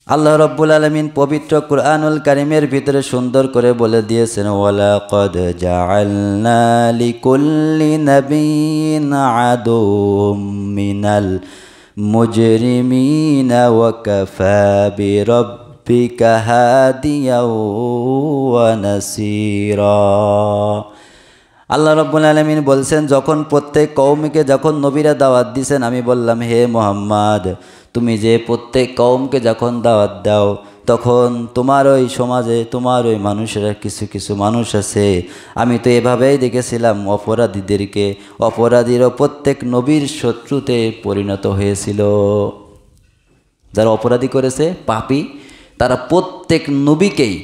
আল্লাহ রাব্বুল আলামিন পবিত্র কুরআনুল কারীমের ভিতরে সুন্দর করে বলে দিয়েছেন, ওয়ালাকাদ জাআলনা লিকুল্লি নাবিয়্যিন আদুওয়াম মিনাল মুজরিমিনা ওয়া কাফা বিরাব্বিকা হাদিয়াও ওয়া নাসীরা। আল্লাহ রাব্বুল আলামিন বলছেন, যখন প্রত্যেক কওমকে যখন নবীরা দাওয়াত দিয়েছেন, আমি বললাম, হে মুহাম্মদ, তুমি যে প্রত্যেক কওমকে যখন দাওয়াত দাও, তখন তোমার ওই সমাজে তোমার ওই মানুষেরা কিছু কিছু মানুষ আছে, আমি তো এভাবেই দেখেছিলাম, অপরাধীদেরকে, অপরাধীরা প্রত্যেক নবীর শত্রুতে পরিণত হয়েছিল। যারা অপরাধী করেছে, পাপী, তারা প্রত্যেক নবীকেই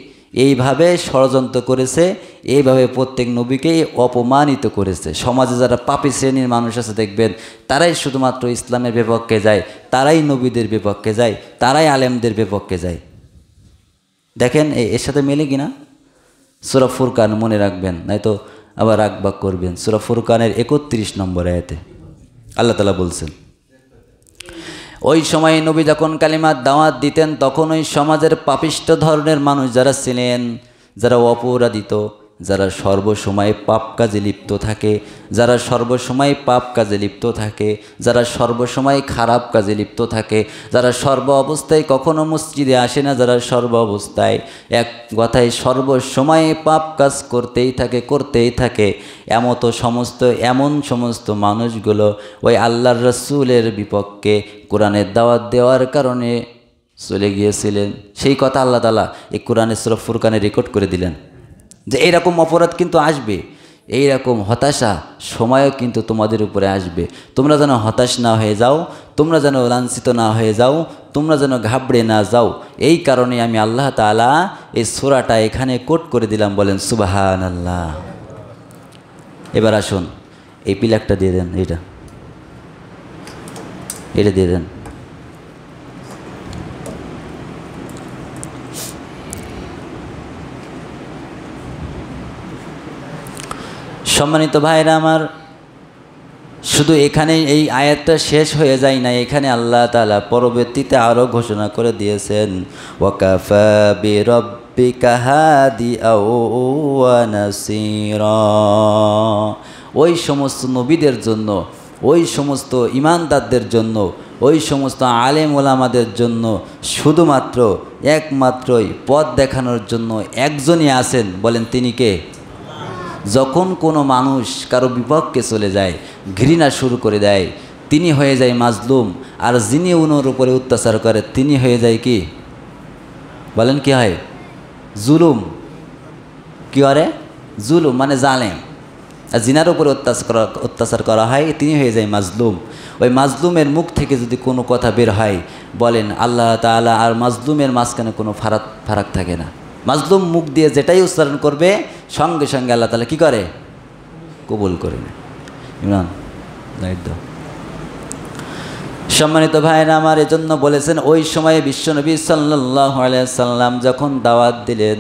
এইভাবে ষড়যন্ত্র করেছে, এইভাবে প্রত্যেক নবীকেই অপমানিত করেছে। সমাজে যারা পাপী শ্রেণীর মানুষ আছে দেখবেন, তারাই শুধুমাত্র ইসলামের বিপক্ষে যায়, তারাই নবীদের বিপক্ষে যায়, তারাই আলেমদের বিপক্ষে যায়। দেখেন এর সাথে মেলে কিনা? সূরা ফুরকান মনে রাখবেন, নয়তো আবার রাগবাগ করবেন। সূরা ফুরকানের 31 নম্বর আয়াতে আল্লাহ তাআলা বলছেন, ওই সময় নবী যখন কালিমার দাওয়াত দিতেন, তখন ওই সমাজের পাপিষ্ঠ ধরনের মানুষ যারা ছিলেন, যারা অপরাধিত, যারা সর্বসময় পাপ কাজে লিপ্ত থাকে, যারা সর্বসময় পাপ কাজে লিপ্ত থাকে, যারা সর্বসময় খারাপ কাজে লিপ্ত থাকে, যারা সর্ব অবস্থায় কখনো মসজিদে আসে না, যারা সর্ব অবস্থায় এক কথায় সর্বসময় পাপ কাজ করতেই থাকে, এমন সমস্ত মানুষগুলো ওই আল্লাহর রাসূলের বিপক্ষে কোরআনের দাওয়াত দেওয়ার কারণে চলে গিয়েছিলেন। সেই কথা আল্লাহ তাআলা এই কোরআনের সূরা ফুরকানে রেকর্ড করে দিলেন যে এইরকম অপরাধ কিন্তু আসবে, এইরকম হতাশা সময়ও কিন্তু তোমাদের উপরে আসবে। তোমরা যেন হতাশ না হয়ে যাও, তোমরা যেন লাঞ্ছিত না হয়ে যাও, তোমরা যেন ঘাবড়ে না যাও। এই কারণে আমি আল্লাহ তাআলা এই সূরাটা এখানে কোট করে দিলাম। বলেন সুবহানাল্লাহ। এবার আসুন, এই প্লাগটা দিয়ে দেন, এটা দিয়ে দেন। সম্মানিত ভাইরা আমার, শুধু এখানে এই আয়াতটা শেষ হয়ে যায় না, এখানে আল্লাহ তাআলা পরবর্তীতে আরও ঘোষণা করে দিয়েছেন, ওয়াকাফা বিরাব্বিকা হাদিয়াও ওয়া নাসীরা। ওই সমস্ত নবীদের জন্য, ওই সমস্ত ইমানদারদের জন্য, ওই সমস্ত আলেম ওলামাদের জন্য শুধুমাত্র একমাত্রই পথ দেখানোর জন্য একজনই আছেন। বলেন তিনি কে? যখন কোনো মানুষ কারো বিপক্ষে চলে যায়, ঘৃণা শুরু করে দেয়, তিনি হয়ে যায় মাজলুম, আর যিনি উনার উপরে অত্যাচার করে তিনি হয়ে যায় কি? বলেন কি হয়? জুলুম। কি করে? জুলুম মানে জালেম। আর যিনার উপরে অত্যাচার করা হয় তিনি হয়ে যায় মাজলুম। ওই মাজলুমের মুখ থেকে যদি কোনো কথা বের হয়, বলেন আল্লাহ তাআলা আর মাজলুমের মাঝখানে কোনো ফারাক থাকে না। মাজলুম মুখ দিয়ে যেটাই উচ্চারণ করবে, সঙ্গে সঙ্গে আল্লাহ তাআলা কি করে? কবুল করে নেয়। ইমরান দায়িত্ব। সম্মানিত ভাইরা আমার, এজন্য বলেছেন ওই সময়ে বিশ্বনবী সাল্লাল্লাহু আলাইহি সাল্লাম যখন দাওয়াত দিলেন,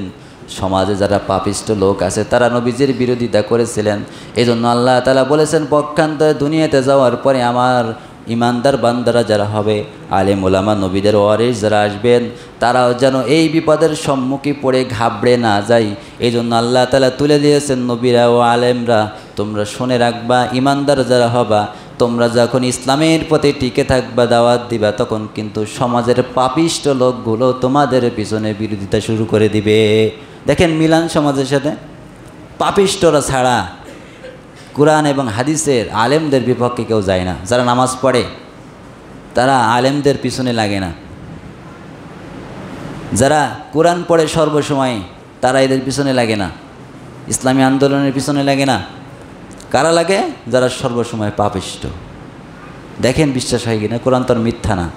সমাজে যারা পাপিষ্ঠ লোক আছে তারা নবীজির বিরোধিতা করেছিলেন। এজন্য আল্লাহ তাআলা বলেছেন, পক্ষান্তরে দুনিয়াতে যাওয়ার পরে আমার ইমানদার বান্দারা যারা হবে, আলেম ওলামা নবীদের ওয়ারিস যারা আসবেন, তারাও যেন এই বিপদের সম্মুখে পড়ে ঘাবড়ে না যায়। এই জন্য আল্লাহ তাআলা তুলে দিয়েছেন, নবীরা ও আলেমরা তোমরা শুনে রাখবা, ইমানদার যারা হবা, তোমরা যখন ইসলামের পথে টিকে থাকবা, দাওয়াত দিবা, তখন কিন্তু সমাজের পাপিষ্ঠ লোকগুলো তোমাদের পিছনে বিরোধিতা শুরু করে দিবে। দেখেন মিলান সমাজের সাথে, পাপিষ্ঠরা ছাড়া কুরআন এবং হাদিসের আলেমদের বিপক্ষে কেউ যায় না। যারা নামাজ পড়ে তারা আলেমদের পিছনে লাগে না, যারা কোরআন পড়ে সর্বসময় তারা এদের পিছনে লাগে না, ইসলামী আন্দোলনের পিছনে লাগে না। কারা লাগে? যারা সর্বসময় পাপিষ্ঠ। দেখেন বিশ্বাস হয় কিনা, কোরআন তো মিথ্যা না।